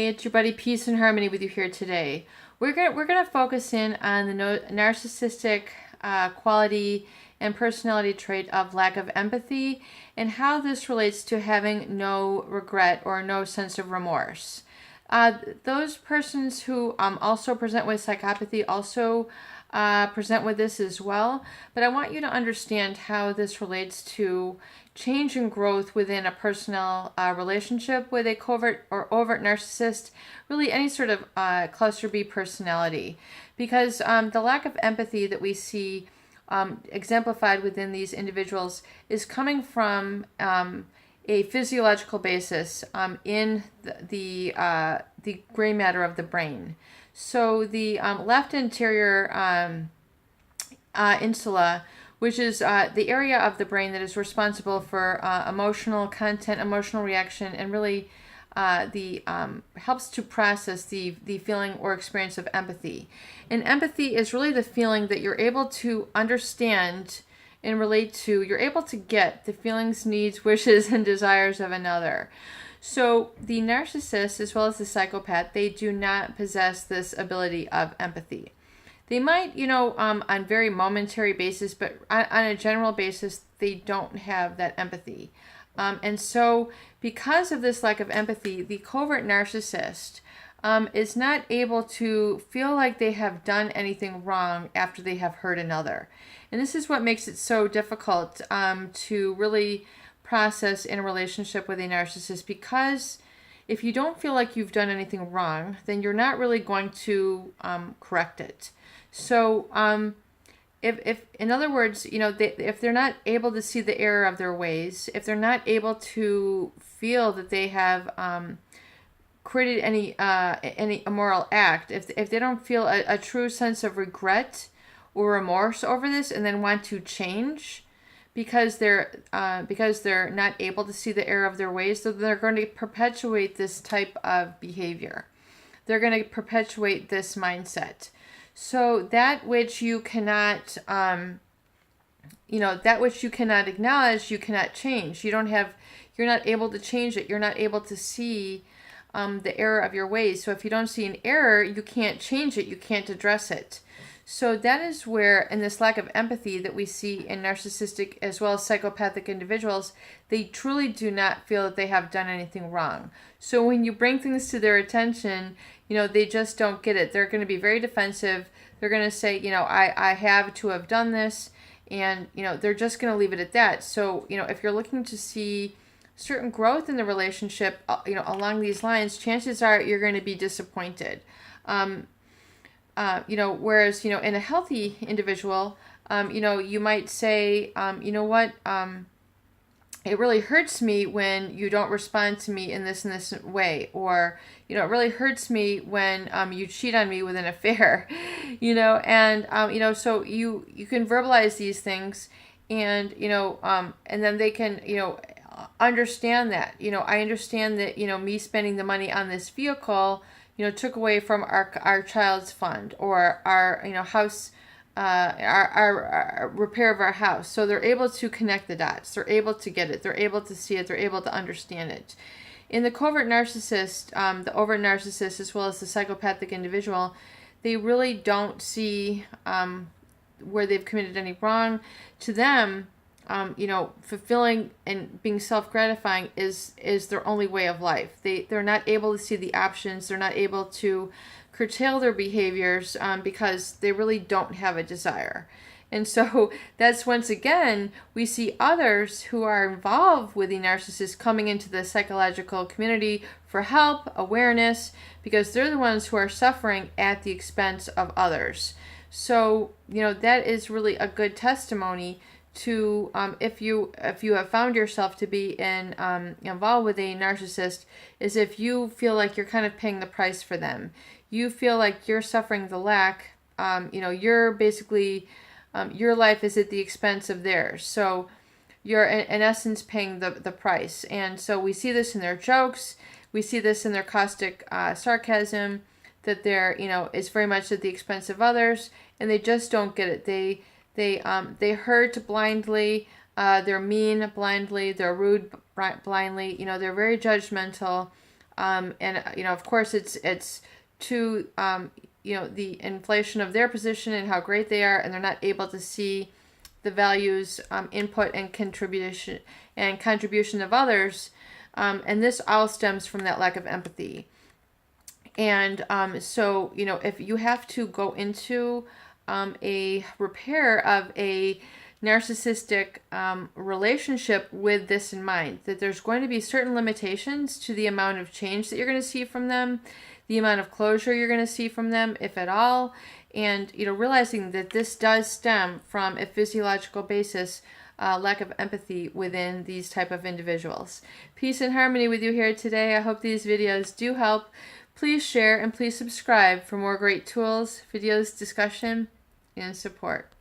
Hey, it's your buddy Peace and Harmony with you here today. We're gonna focus in on the narcissistic quality and personality trait of lack of empathy and how this relates to having no regret or no sense of remorse. Those persons who also present with psychopathy also present with this as well, but I want you to understand how this relates to change and growth within a personal relationship with a covert or overt narcissist, really any sort of cluster B personality. Because the lack of empathy that we see exemplified within these individuals is coming from a physiological basis in the gray matter of the brain. So the left anterior insula, which is the area of the brain that is responsible for emotional content, emotional reaction, and really helps to process the feeling or experience of empathy. And empathy is really the feeling that you're able to understand and relate to, you're able to get the feelings, needs, wishes, and desires of another. So the narcissist, as well as the psychopath, they do not possess this ability of empathy. They might, on very momentary basis, but on a general basis, they don't have that empathy. And so because of this lack of empathy, the covert narcissist is not able to feel like they have done anything wrong after they have hurt another. And this is what makes it so difficult to really process in a relationship with a narcissist, because if you don't feel like you've done anything wrong, then you're not really going to correct it. So if in other words, if they're not able to see the error of their ways, if they're not able to feel that they have created any immoral act, if they don't feel a true sense of regret or remorse over this, and then want to change because they're not able to see the error of their ways, so they're going to perpetuate this type of behavior. They're going to perpetuate this mindset. So that which you cannot, that which you cannot acknowledge, you cannot change. You're not able to change it. You're not able to see the error of your ways. So if you don't see an error, you can't change it. You can't address it. So that is where, in this lack of empathy that we see in narcissistic as well as psychopathic individuals, they truly do not feel that they have done anything wrong. So when you bring things to their attention, they just don't get it. They're going to be very defensive. They're going to say, I have to have done this, and, they're just going to leave it at that. So, if you're looking to see certain growth in the relationship, along these lines, chances are you're going to be disappointed. Whereas, in a healthy individual, you might say, it really hurts me when you don't respond to me in this way, or, it really hurts me when you cheat on me with an affair, so you can verbalize these things, and, and then they can, understand that, I understand that, me spending the money on this vehicle, took away from our child's fund, or our, house, our repair of our house. So they're able to connect the dots. They're able to get it. They're able to see it. They're able to understand it. In the covert narcissist, the overt narcissist, as well as the psychopathic individual, they really don't see where they've committed any wrong. To them, fulfilling and being self-gratifying is their only way of life. They're not able to see the options. They're not able to curtail their behaviors because they really don't have a desire. And so that's, once again, we see others who are involved with the narcissist coming into the psychological community for help, awareness, because they're the ones who are suffering at the expense of others. So, that is really a good testimony to if you have found yourself to be involved with a narcissist, is if you feel like you're kind of paying the price for them. You feel like you're suffering the lack. You're basically your life is at the expense of theirs. So you're in essence paying the price. And so we see this in their jokes. We see this in their caustic sarcasm, that they're is very much at the expense of others, and they just don't get it. They hurt blindly, they're mean blindly, they're rude blindly, they're very judgmental, And of course, it's to the inflation of their position and how great they are, and they're not able to see the values, input, and contribution of others, and this all stems from that lack of empathy. And so if you have to go into a repair of a narcissistic relationship with this in mind, that there's going to be certain limitations to the amount of change that you're going to see from them, the amount of closure you're going to see from them, if at all, and realizing that this does stem from a physiological basis, lack of empathy within these type of individuals. Peace and harmony with you here today. I hope these videos do help. Please share and please subscribe for more great tools, videos, discussion, and support.